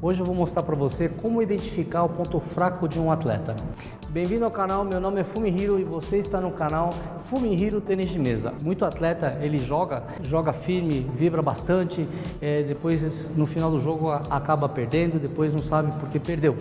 Hoje eu vou mostrar para você como identificar o ponto fraco de um atleta. Bem-vindo ao canal, meu nome é Fumihiro e você está no canal Fumihiro Tênis de Mesa. Muito atleta, ele joga firme, vibra bastante, depois no final do jogo acaba perdendo, depois não sabe porque perdeu.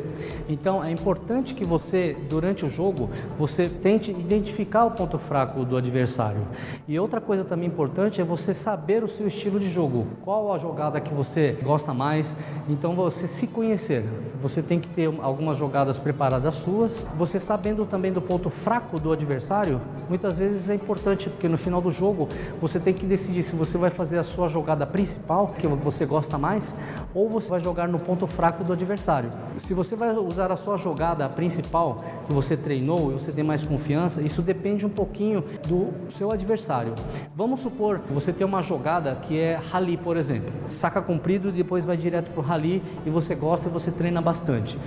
Então é importante que você, durante o jogo, você tente identificar o ponto fraco do adversário. E outra coisa também importante é você saber o seu estilo de jogo, qual a jogada que você gosta mais, então você se conhecer. Você tem que ter algumas jogadas preparadas suas, você sabendo também do ponto fraco do adversário, muitas vezes é importante, porque no final do jogo você tem que decidir se você vai fazer a sua jogada principal, que você gosta mais, ou você vai jogar no ponto fraco do adversário. Se você vai usar a sua jogada principal, que você treinou e você tem mais confiança, isso depende um pouquinho do seu adversário. Vamos supor que você tem uma jogada que é rally, por exemplo. Saca comprido e depois vai direto para o rally e você gosta e você treina bastante.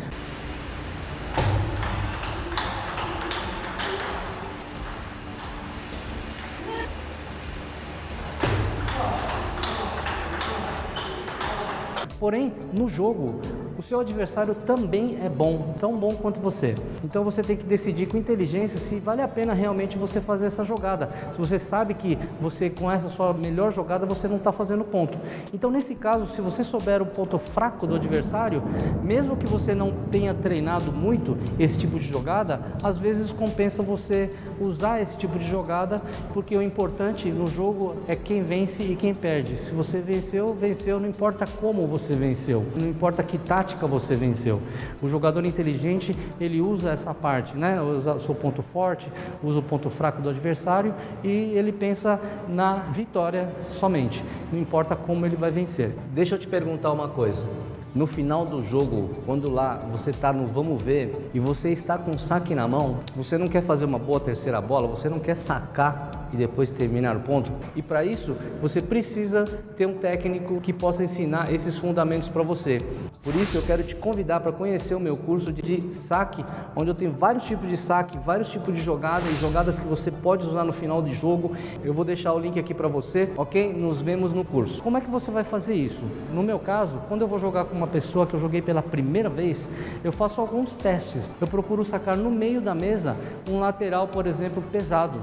Porém, no jogo, o seu adversário também é bom, tão bom quanto você. Então você tem que decidir com inteligência se vale a pena realmente você fazer essa jogada. Se você sabe que você, com essa sua melhor jogada, você não está fazendo ponto. Então nesse caso, se você souber o ponto fraco do adversário, mesmo que você não tenha treinado muito esse tipo de jogada, às vezes compensa você usar esse tipo de jogada, porque o importante no jogo é quem vence e quem perde. Se você venceu, venceu, não importa como você venceu, não importa que tática você venceu. O jogador inteligente, ele usa essa parte, né? Usa o seu ponto forte, usa o ponto fraco do adversário e ele pensa na vitória somente, não importa como ele vai vencer. Deixa eu te perguntar uma coisa. No final do jogo, quando lá você está no vamos ver e você está com o saque na mão, você não quer fazer uma boa terceira bola, você não quer sacar e depois terminar o ponto? E para isso, você precisa ter um técnico que possa ensinar esses fundamentos para você. Por isso, eu quero te convidar para conhecer o meu curso de saque, onde eu tenho vários tipos de saque, vários tipos de jogadas e jogadas que você pode usar no final de jogo. Eu vou deixar o link aqui para você, ok? Nos vemos no curso. Como é que você vai fazer isso? No meu caso, quando eu vou jogar com uma pessoa que eu joguei pela primeira vez, eu faço alguns testes. Eu procuro sacar no meio da mesa um lateral, por exemplo, pesado.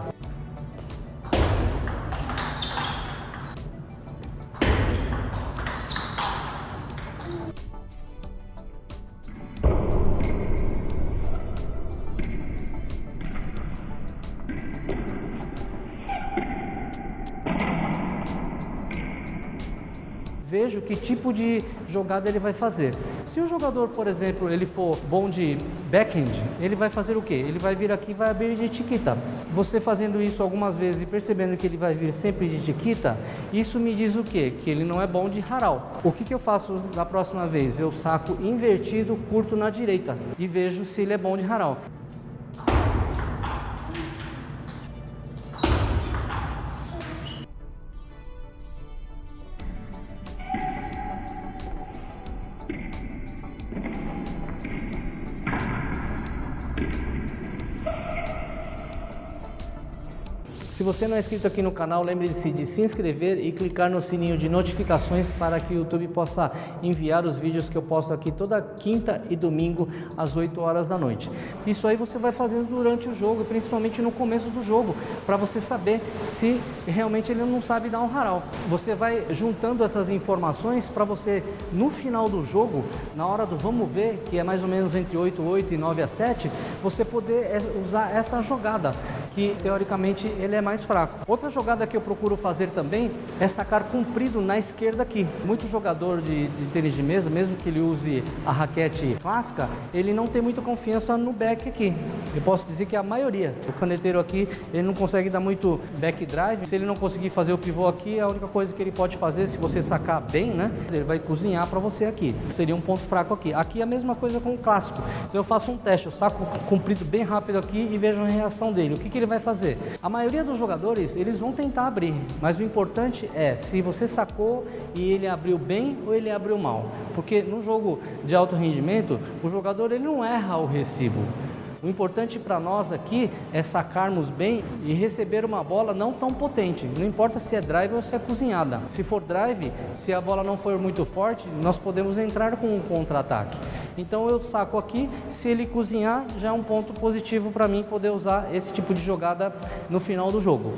Vejo que tipo de jogada ele vai fazer. Se o jogador, por exemplo, ele for bom de backhand, ele vai fazer o quê? Ele vai vir aqui e vai abrir de chiquita. Você fazendo isso algumas vezes e percebendo que ele vai vir sempre de chiquita, isso me diz o quê? Que ele não é bom de haral. O que eu faço da próxima vez? Eu saco invertido, curto na direita e vejo se ele é bom de haral. Se você não é inscrito aqui no canal, lembre-se de se inscrever e clicar no sininho de notificações para que o YouTube possa enviar os vídeos que eu posto aqui toda quinta e domingo às 8 horas da noite. Isso aí você vai fazendo durante o jogo, principalmente no começo do jogo, para você saber se realmente ele não sabe dar um haral. Você vai juntando essas informações para você, no final do jogo, na hora do vamos ver, que é mais ou menos entre 8 e 9 a 7, você poder usar essa jogada, que teoricamente ele é mais fraco. Outra jogada que eu procuro fazer também é sacar comprido na esquerda aqui. Muito jogador de tênis de mesa, mesmo que ele use a raquete clássica, ele não tem muita confiança no back aqui. Eu posso dizer que a maioria. O caneteiro aqui, ele não consegue dar muito back drive. Se ele não conseguir fazer o pivô aqui, a única coisa que ele pode fazer, se você sacar bem, né, ele vai cozinhar para você aqui. Seria um ponto fraco aqui. Aqui é a mesma coisa com o clássico. Então eu faço um teste, eu saco comprido bem rápido aqui e vejo a reação dele. O que ele vai fazer? A maioria dos jogadores, eles vão tentar abrir, mas o importante é se você sacou e ele abriu bem ou ele abriu mal, porque no jogo de alto rendimento, o jogador ele não erra o recibo. O importante para nós aqui é sacarmos bem e receber uma bola não tão potente. Não importa se é drive ou se é cozinhada. Se for drive, se a bola não for muito forte, nós podemos entrar com um contra-ataque. Então eu saco aqui, se ele cozinhar, já é um ponto positivo para mim poder usar esse tipo de jogada no final do jogo.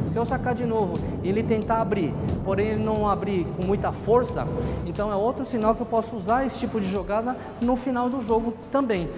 Se eu sacar de novo e ele tentar abrir, porém ele não abrir com muita força, então é outro sinal que eu posso usar esse tipo de jogada no final do jogo também.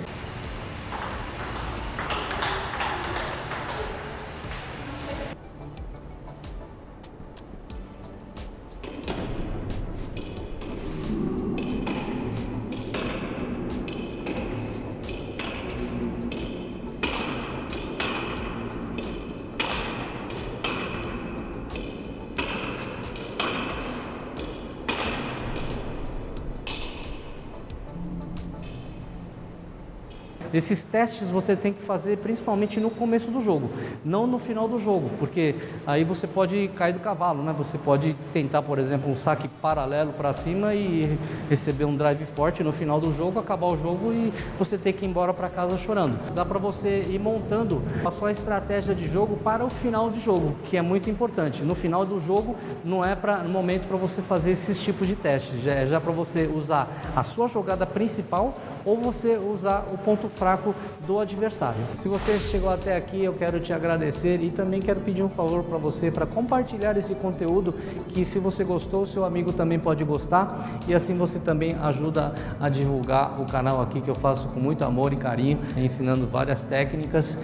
Esses testes você tem que fazer principalmente no começo do jogo, não no final do jogo, porque aí você pode cair do cavalo, né? Você pode tentar, por exemplo, um saque paralelo para cima e receber um drive forte no final do jogo, acabar o jogo e você ter que ir embora para casa chorando. Dá para você ir montando a sua estratégia de jogo para o final de jogo, que é muito importante. No final do jogo não é no momento para você fazer esses tipos de testes, já para você usar a sua jogada principal ou você usar o ponto fraco do adversário. Se você chegou até aqui, eu quero te agradecer e também quero pedir um favor para você, para compartilhar esse conteúdo, que se você gostou, seu amigo também pode gostar e assim você também ajuda a divulgar o canal aqui que eu faço com muito amor e carinho, ensinando várias técnicas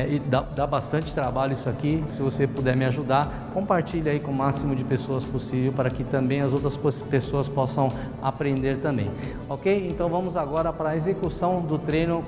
e dá bastante trabalho isso aqui. Se você puder me ajudar, compartilhe aí com o máximo de pessoas possível para que também as outras pessoas possam aprender também. Ok? Então vamos agora para a execução do treino.